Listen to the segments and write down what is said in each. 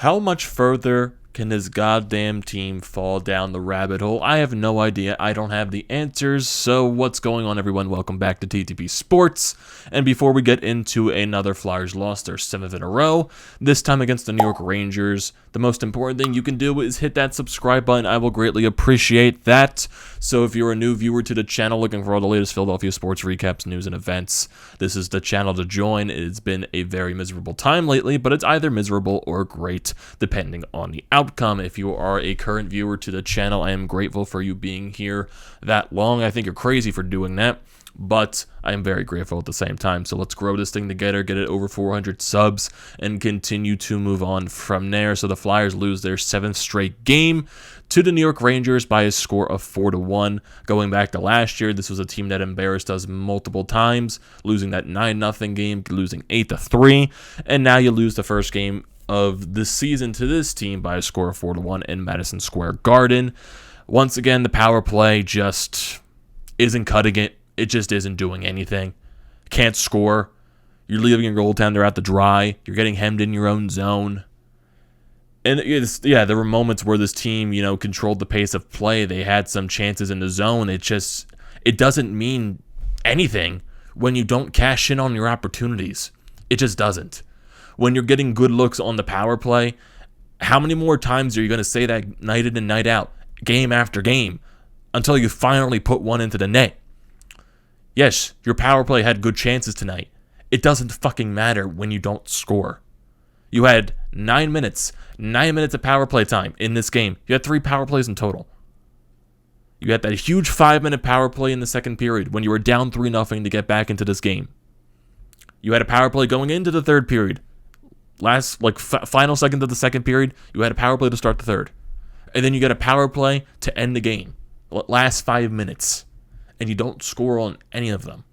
How much further can this goddamn team fall down the rabbit hole? I have no idea. I don't have the answers. So what's going on, everyone? Welcome back to TTP Sports. And before we get into another Flyers loss, their 7th in a row, this time against the New York Rangers, the most important thing you can do is hit that subscribe button. I will greatly appreciate that. So if you're a new viewer to the channel looking for all the latest Philadelphia sports recaps, news, and events, this is the channel to join. It's been a very miserable time lately, but it's either miserable or great, depending on the outcome. If you are a current viewer to the channel, I am grateful for you being here that long. I think you're crazy for doing that, but I am very grateful at the same time. So let's grow this thing together, get it over 400 subs, and continue to move on from there. So the Flyers lose their 7th straight game to the New York Rangers by a score of 4-1. Going back to last year, this was a team that embarrassed us multiple times, losing that 9-0 game, losing 8-3, and now you lose the first game of the season to this team by a score of 4-1 in Madison Square Garden. Once again, the power play just isn't cutting it. It just isn't doing anything. Can't score. You're leaving your goaltender out to dry. You're getting hemmed in your own zone. And there were moments where this team, controlled the pace of play. They had some chances in the zone. It doesn't mean anything when you don't cash in on your opportunities. It just doesn't. When you're getting good looks on the power play, how many more times are you going to say that night in and night out, game after game, until you finally put one into the net? Yes, your power play had good chances tonight. It doesn't fucking matter when you don't score. You had 9 minutes of power play time in this game. You had 3 power plays in total. You had that huge 5-minute power play in the second period when you were down 3-0 to get back into this game. You had a power play going into the third period. Final seconds of the second period, you had a power play to start the third. And then you get a power play to end the game. Last 5 minutes. And you don't score on any of them.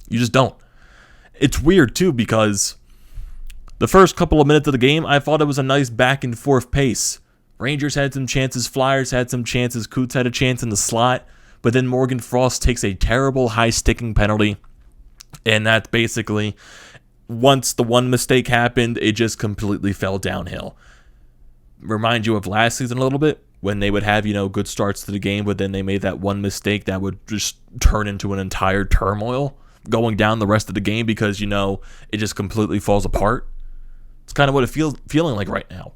You just don't. It's weird, too, because the first couple of minutes of the game, I thought it was a nice back and forth pace. Rangers had some chances, Flyers had some chances, Coots had a chance in the slot, but then Morgan Frost takes a terrible high-sticking penalty, and that's basically, once the one mistake happened, it just completely fell downhill. Remind you of last season a little bit, when they would have, good starts to the game, but then they made that one mistake that would just turn into an entire turmoil going down the rest of the game because, it just completely falls apart. It's kind of what it feeling like right now.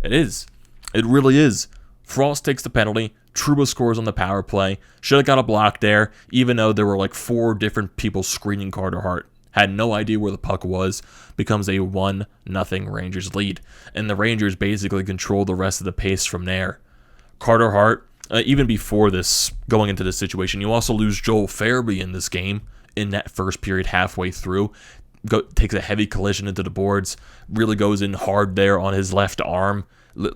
It is. It really is. Frost takes the penalty. Trouba scores on the power play. Should have got a block there, even though there were 4 different people screening Carter Hart. Had no idea where the puck was. Becomes a 1-0 Rangers lead. And the Rangers basically control the rest of the pace from there. Carter Hart, even before this, going into this situation, you also lose Joel Farabee in this game in that first period halfway through. Takes a heavy collision into the boards. Really goes in hard there on his left arm.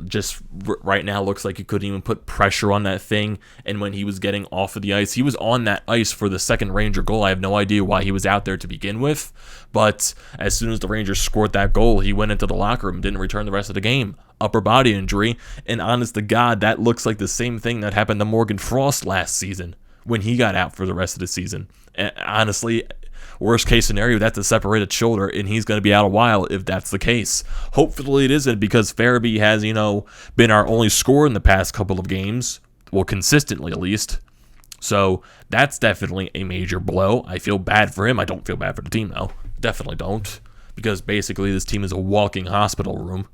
Just right now looks like he couldn't even put pressure on that thing. And when he was getting off of the ice, he was on that ice for the second Ranger goal. I have no idea why he was out there to begin with. But as soon as the Rangers scored that goal, he went into the locker room and didn't return the rest of the game. Upper body injury. And honest to God, that looks like the same thing that happened to Morgan Frost last season when he got out for the rest of the season. And honestly, worst case scenario, that's a separated shoulder, and he's going to be out a while if that's the case. Hopefully it isn't, because Farabee has, been our only scorer in the past couple of games. Well, consistently at least. So that's definitely a major blow. I feel bad for him. I don't feel bad for the team, though. Definitely don't. Because basically this team is a walking hospital room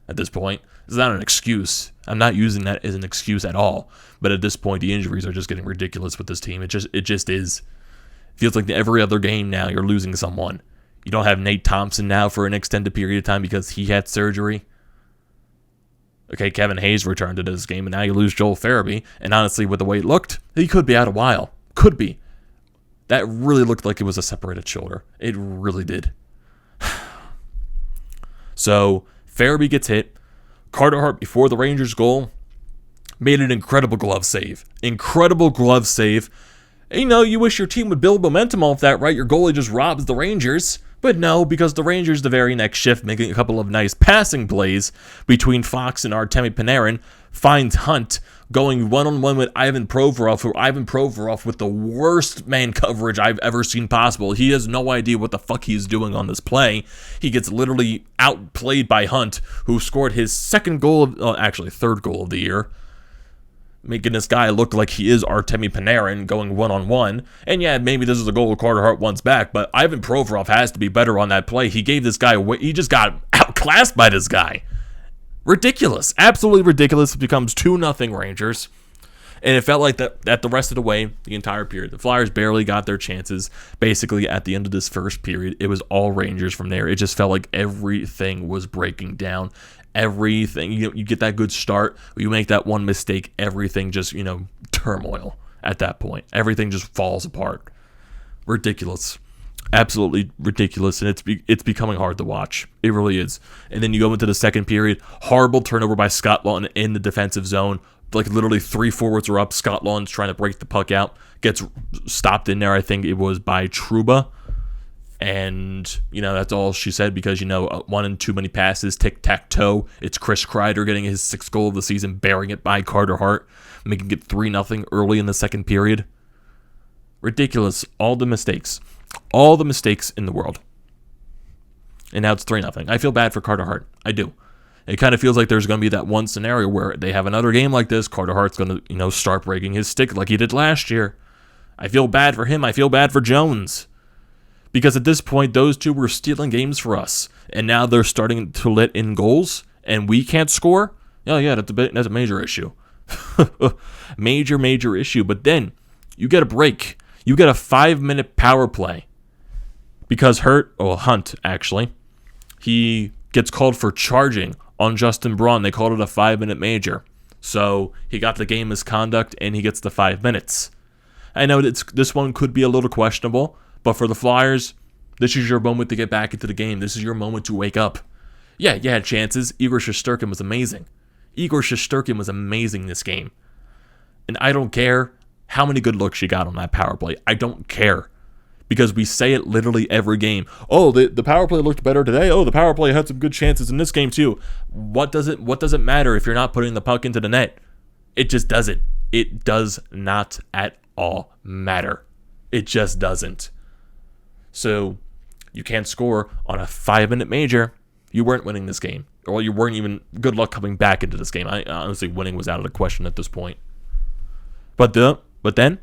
at this point. It's not an excuse. I'm not using that as an excuse at all. But at this point, the injuries are just getting ridiculous with this team. It just is. Feels like every other game now you're losing someone. You don't have Nate Thompson now for an extended period of time because he had surgery. Okay, Kevin Hayes returned to this game, and now you lose Joel Farabee. And honestly, with the way it looked, he could be out a while. Could be. That really looked like it was a separated shoulder. It really did. So, Farabee gets hit. Carter Hart, before the Rangers' goal, made an incredible glove save. You wish your team would build momentum off that, right? Your goalie just robs the Rangers. But no, because the Rangers the very next shift, making a couple of nice passing plays between Fox and Artemi Panarin, finds Hunt going one-on-one with Ivan Provorov, Ivan Provorov with the worst man coverage I've ever seen possible. He has no idea what the fuck he's doing on this play. He gets literally outplayed by Hunt, who scored his third goal of the year, making this guy look like he is Artemi Panarin going one-on-one. And yeah, maybe this is a goal Carter Hart wants back, but Ivan Provorov has to be better on that play. He gave this guy away. He just got outclassed by this guy. Ridiculous. Absolutely ridiculous. It becomes 2-0 Rangers. And it felt like that the rest of the way, the entire period. The Flyers barely got their chances. Basically, at the end of this first period, it was all Rangers from there. It just felt like everything was breaking down. Everything. You get that good start. You make that one mistake. Everything just, turmoil at that point. Everything just falls apart. Ridiculous. Absolutely ridiculous, and it's becoming hard to watch. It really is. And then you go into the second period, horrible turnover by Scott Laughton in the defensive zone. Like literally 3 forwards are up. Scott Laughton's trying to break the puck out, gets stopped in there. I think it was by Trouba, and that's all she said because one and too many passes, tic-tac-toe. It's Chris Kreider getting his 6th goal of the season, bearing it by Carter Hart, making it 3-0 early in the second period. Ridiculous. All the mistakes in the world. And now it's 3-0. I feel bad for Carter Hart. I do. It kind of feels like there's going to be that one scenario where they have another game like this. Carter Hart's going to, start breaking his stick like he did last year. I feel bad for him. I feel bad for Jones. Because at this point, those two were stealing games for us. And now they're starting to let in goals, and we can't score? Oh, yeah, that's a major issue. Major issue. But then, you get a break. You get a 5-minute power play. Because Hunt, actually, he gets called for charging on Justin Braun. They called it a 5-minute major. So he got the game misconduct, and he gets the 5 minutes. I know this one could be a little questionable, but for the Flyers, this is your moment to get back into the game. This is your moment to wake up. Yeah, you had chances. Igor Shesterkin was amazing. This game. And I don't care how many good looks you got on that power play. I don't care. Because we say it literally every game. Oh, the power play looked better today. Oh, the power play had some good chances in this game too. What does it matter if you're not putting the puck into the net? It just doesn't. It does not at all matter. It just doesn't. So you can't score on a 5-minute major. You weren't winning this game. Or you weren't even good luck coming back into this game. I honestly, winning was out of the question at this point. But then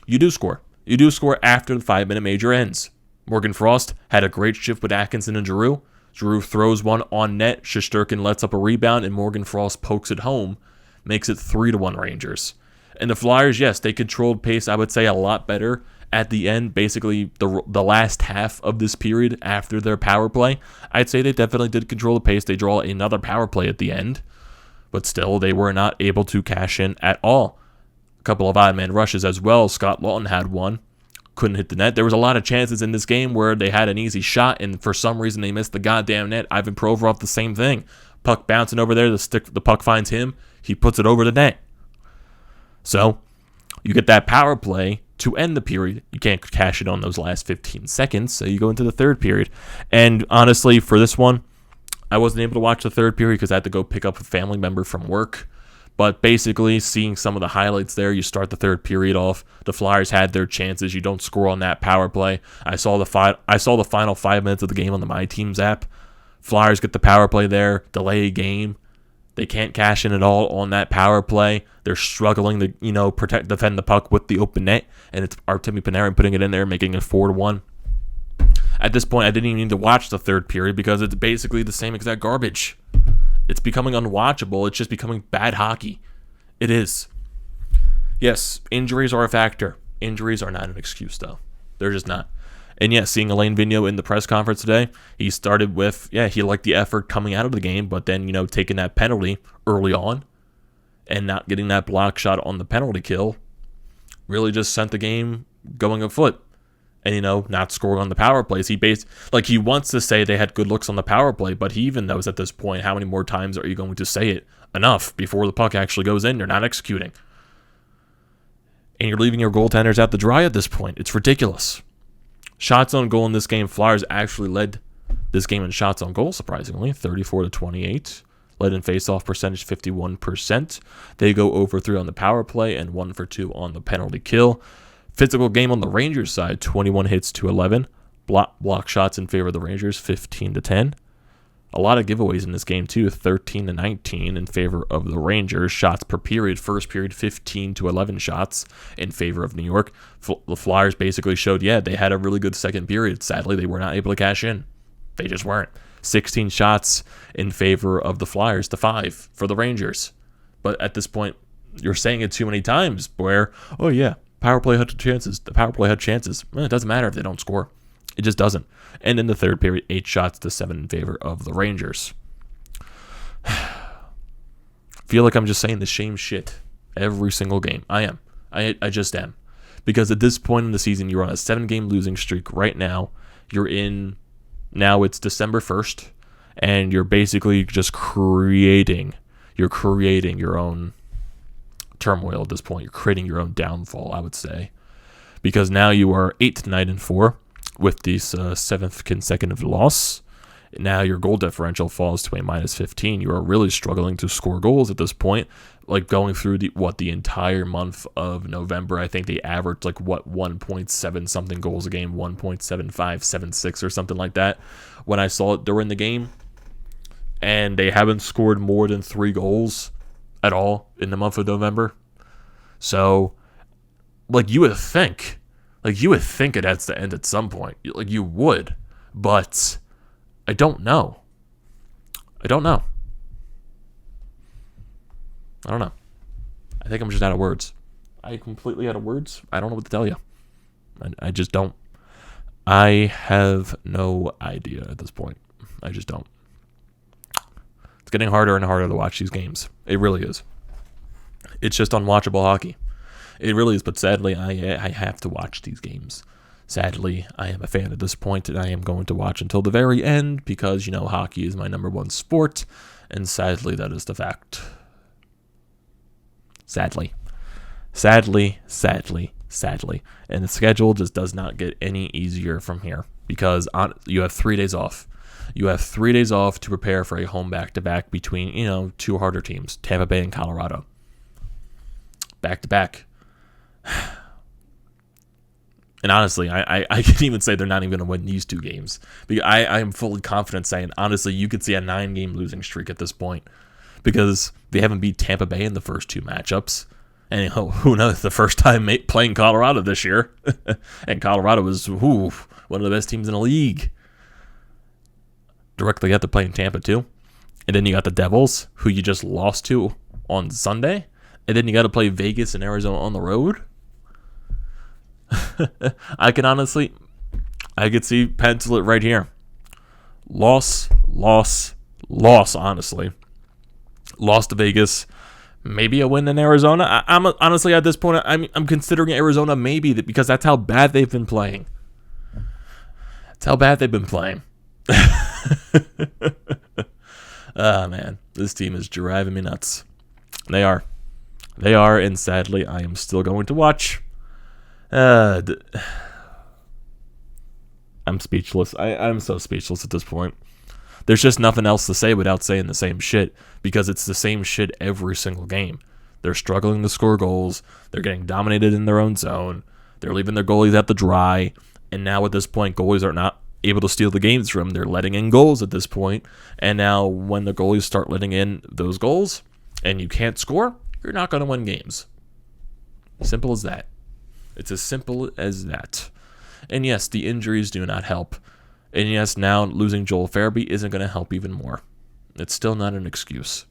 you do score. You do score after the 5-minute major ends. Morgan Frost had a great shift with Atkinson and Giroux. Giroux throws one on net. Shesterkin lets up a rebound, and Morgan Frost pokes it home. Makes it 3-1 Rangers. And the Flyers, yes, they controlled pace, I would say, a lot better at the end. Basically, the last half of this period after their power play. I'd say they definitely did control the pace. They draw another power play at the end. But still, they were not able to cash in at all. A couple of odd man rushes as well. Scott Laughton had one. Couldn't hit the net. There was a lot of chances in this game where they had an easy shot, and for some reason they missed the goddamn net. Ivan Provorov, the same thing. Puck bouncing over there. The puck finds him. He puts it over the net. So, you get that power play to end the period. You can't cash it on those last 15 seconds, so you go into the third period. And honestly, for this one, I wasn't able to watch the third period because I had to go pick up a family member from work. But basically, seeing some of the highlights there, you start the third period off. The Flyers had their chances. You don't score on that power play. I saw the final 5 minutes of the game on the My Teams app. Flyers get the power play there, delay a game. They can't cash in at all on that power play. They're struggling to, defend the puck with the open net, and it's Artemi Panarin putting it in there, making it 4-1. At this point, I didn't even need to watch the third period because it's basically the same exact garbage. It's becoming unwatchable. It's just becoming bad hockey. It is. Yes, injuries are a factor. Injuries are not an excuse, though. They're just not. And yes, seeing Alain Vigneault in the press conference today, he started with, he liked the effort coming out of the game, but then, taking that penalty early on and not getting that block shot on the penalty kill really just sent the game going afoot. And, not scoring on the power plays. He wants to say they had good looks on the power play, but he even knows at this point how many more times are you going to say it enough before the puck actually goes in. They're not executing. and you're leaving your goaltenders out to dry at this point. It's ridiculous. Shots on goal in this game, Flyers actually led this game in shots on goal, surprisingly, 34-28. Led in faceoff percentage, 51%. They go over 3 on the power play and 1 for 2 on the penalty kill. Physical game on the Rangers side, 21 hits to 11. Block shots in favor of the Rangers, 15-10. A lot of giveaways in this game, too, 13-19 in favor of the Rangers. Shots per period, first period, 15-11 shots in favor of New York. The Flyers basically showed, they had a really good second period. Sadly, they were not able to cash in. They just weren't. 16 shots in favor of the Flyers to 5 for the Rangers. But at this point, you're saying it too many times where, power play had chances. The power play had chances. It doesn't matter if they don't score. It just doesn't. And in the third period, 8 shots to 7 in favor of the Rangers. Feel like I'm just saying the same shit every single game. I am. I just am. Because at this point in the season, you're on a 7-game losing streak right now. Now it's December 1st, and you're basically just creating your own turmoil at this point. You're creating your own downfall, I would say. Because now you are 8-9-4 with this 7th consecutive loss. Now your goal differential falls to a -15. You are really struggling to score goals at this point. Like going through the entire month of November, I think they averaged 1.7 something goals a game, 1.75, 76 or something like that when I saw it during the game. And they haven't scored more than 3 goals at all in the month of November. So, you would think it has to end at some point. You would, but I don't know. I don't know. I think I'm just out of words. I'm completely out of words. I don't know what to tell you. I just don't. I have no idea at this point. I just don't. It's getting harder and harder to watch these games. It really is. It's just unwatchable hockey. It really is, but sadly, I have to watch these games. Sadly, I am a fan at this point, and I am going to watch until the very end because, hockey is my number one sport, and sadly, that is the fact. Sadly. And the schedule just does not get any easier from here because you have 3 days off. You have 3 days off to prepare for a home back-to-back between, 2 harder teams, Tampa Bay and Colorado. Back-to-back. And honestly, I can even say they're not even going to win these 2 games. Because I am fully confident saying, honestly, you could see a 9-game losing streak at this point. Because they haven't beat Tampa Bay in the first 2 matchups. And who knows, the first time playing Colorado this year. And Colorado was one of the best teams in the league. Directly after playing Tampa too. And then you got the Devils, who you just lost to on Sunday. And then you got to play Vegas and Arizona on the road. I could see pencil it right here. Loss, honestly. Loss to Vegas. Maybe a win in Arizona. I'm honestly at this point, I'm considering Arizona maybe because that's how bad they've been playing. Oh, man. This team is driving me nuts. They are, and sadly, I am still going to watch. I'm speechless. I'm so speechless at this point. There's just nothing else to say without saying the same shit because it's the same shit every single game. They're struggling to score goals. They're getting dominated in their own zone. They're leaving their goalies at the dry. And now at this point, goalies are not able to steal the games from them. They're letting in goals at this point. And now when the goalies start letting in those goals and you can't score, you're not going to win games. Simple as that. It's as simple as that. And yes, the injuries do not help. And yes, now losing Joel Farabee isn't going to help even more. It's still not an excuse.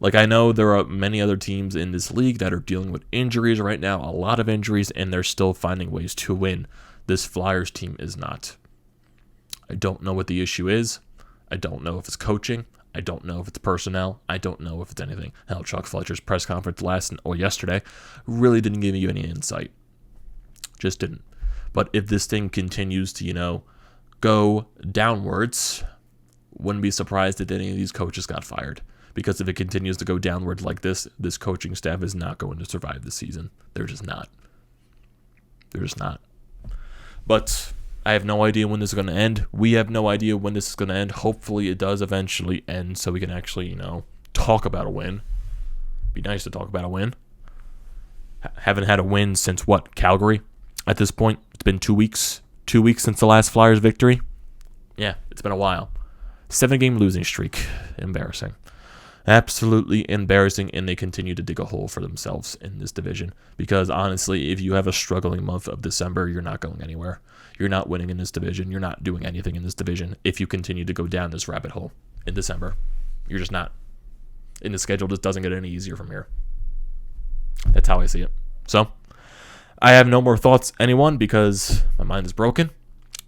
I know there are many other teams in this league that are dealing with injuries right now, a lot of injuries, and they're still finding ways to win. This Flyers team is not. I don't know what the issue is. I don't know if it's coaching. I don't know if it's personnel. I don't know if it's anything. Hell, Chuck Fletcher's press conference yesterday really didn't give you any insight. Just didn't. But if this thing continues to, go downwards, wouldn't be surprised if any of these coaches got fired. Because if it continues to go downward like this coaching staff is not going to survive this season. They're just not. They're just not. But I have no idea when this is going to end. We have no idea when this is going to end. Hopefully it does eventually end so we can actually, talk about a win. Be nice to talk about a win. Haven't had a win since what? Calgary? At this point, it's been 2 weeks. 2 weeks since the last Flyers victory. Yeah, it's been a while. 7-game losing streak. Embarrassing. Absolutely embarrassing, and they continue to dig a hole for themselves in this division. Because honestly, if you have a struggling month of December, you're not going anywhere. You're not winning in this division. You're not doing anything in this division if you continue to go down this rabbit hole in December. You're just not. And the schedule just doesn't get any easier from here. That's how I see it. So, I have no more thoughts, anyone, because my mind is broken.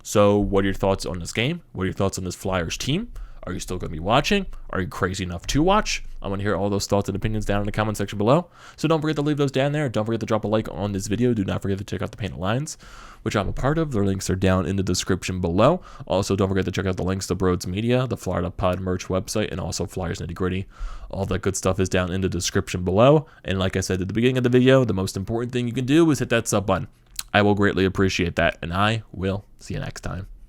So, what are your thoughts on this game? What are your thoughts on this Flyers team? Are you still going to be watching? Are you crazy enough to watch? I want to hear all those thoughts and opinions down in the comment section below. So don't forget to leave those down there. Don't forget to drop a like on this video. Do not forget to check out the Painted Lines, which I'm a part of. Their links are down in the description below. Also, don't forget to check out the links to BrodesMedia, the Florida Pod merch website, and also Flyers Nitty Gritty. All that good stuff is down in the description below. And like I said at the beginning of the video, the most important thing you can do is hit that sub button. I will greatly appreciate that, and I will see you next time.